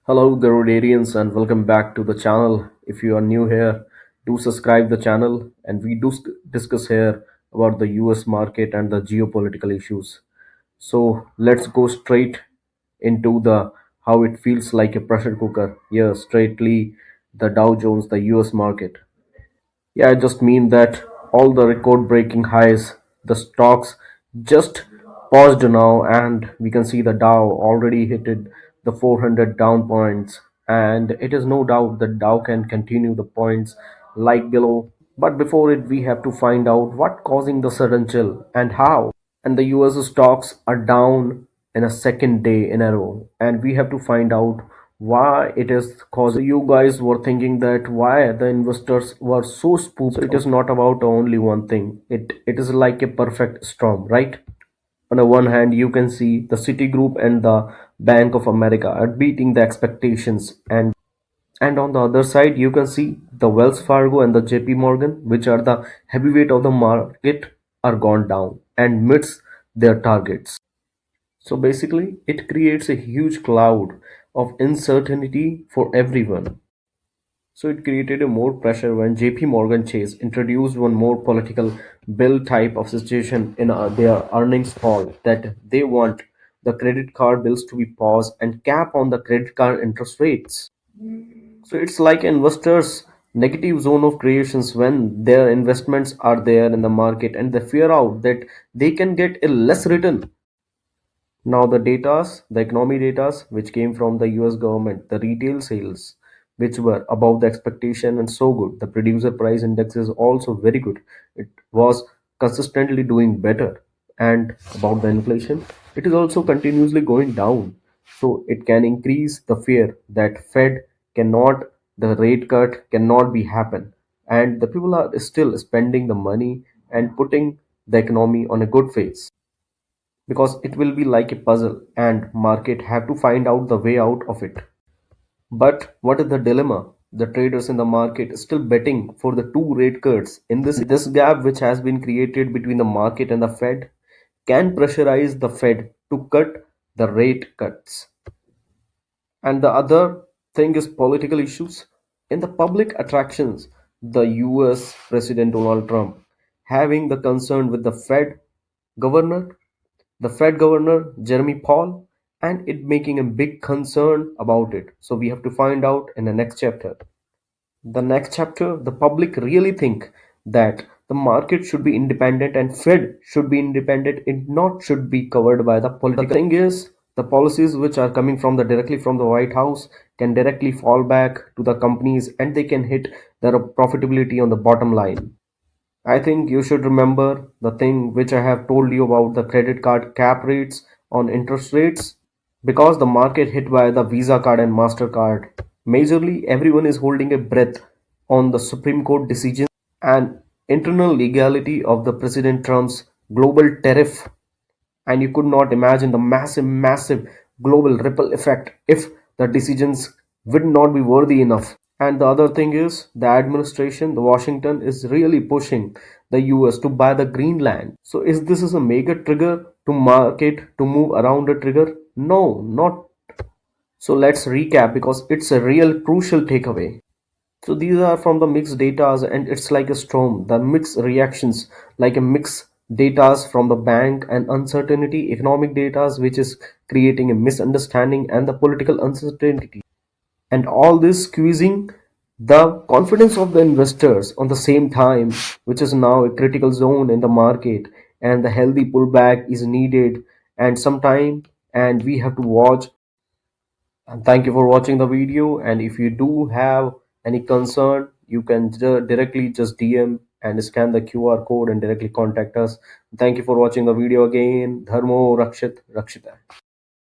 Hello Garudarians and welcome back to the channel. If you are new here, do subscribe the channel and we do discuss here about the US market and the geopolitical issues. So let's go straight into the how it feels like a pressure cooker. Yeah, straightly the Dow Jones, the US market. Yeah, I just mean that all the record breaking highs, the stocks just paused now, and we can see the Dow already hit the 400 down points. And it is no doubt that Dow can continue the points like below. But before it, we have to find out what causing the sudden chill and how. And the US stocks are down in a second day in a row, and we have to find out why it is causing. You guys were thinking that why the investors were so spooked. So it is not about only one thing. It is like a perfect storm, right? On the one hand, you can see the Citigroup and the Bank of America are beating the expectations, and on the other side, you can see the Wells Fargo and the JP Morgan, which are the heavyweight of the market, are gone down and meets their targets. So basically, it creates a huge cloud of uncertainty for everyone. So it created a more pressure when JP Morgan Chase introduced one more political bill type of situation in their earnings call that they want the credit card bills to be paused and cap on the credit card interest rates. So it's like investors' negative zone of creations when their investments are there in the market and they fear out that they can get a less return. Now the economy datas which came from the US government, the retail sales which were above the expectation and so good. The producer price index is also very good. It was consistently doing better. And about the inflation, it is also continuously going down. So it can increase the fear that Fed cannot, the rate cut cannot be happen. And the people are still spending the money and putting the economy on a good phase because it will be like a puzzle and market have to find out the way out of it. But what is the dilemma? The traders in the market still betting for the two rate cuts. In this gap which has been created between the market and the Fed can pressurize the Fed to cut the rate cuts. And the other thing is political issues. In the public attractions, the US President Donald Trump having the concern with governor the Fed Governor Jeremy Powell, and it making a big concern about it. So we have to find out in the next chapter. The next chapter, the public really think that the market should be independent and Fed should be independent. It not should be covered by the political. The thing is, the policies which are coming from the directly from the White House can directly fall back to the companies and they can hit their profitability on the bottom line. I think you should remember the thing which I have told you about the credit card cap rates on interest rates because the market hit by the Visa card and MasterCard. Majorly, everyone is holding a breath on the Supreme Court decision and internal legality of the President Trump's global tariff, and you could not imagine the massive global ripple effect if the decisions would not be worthy enough. And the other thing is the administration, the Washington is really pushing the US to buy the Greenland. So is this is a mega trigger to market to move around the trigger? No, not. So let's recap because it's a real crucial takeaway. So these are from the mixed datas and it's like a storm. The mixed reactions like a mixed datas from the bank and uncertainty, economic datas which is creating a misunderstanding and the political uncertainty. And all this squeezing the confidence of the investors on the same time, which is now a critical zone in the market, and the healthy pullback is needed and some time, and we have to watch. And thank you for watching the video. And if you do have any concern, you can directly just DM and scan the QR code and directly contact us. Thank you for watching the video again. Dharmo Rakshit Rakshita.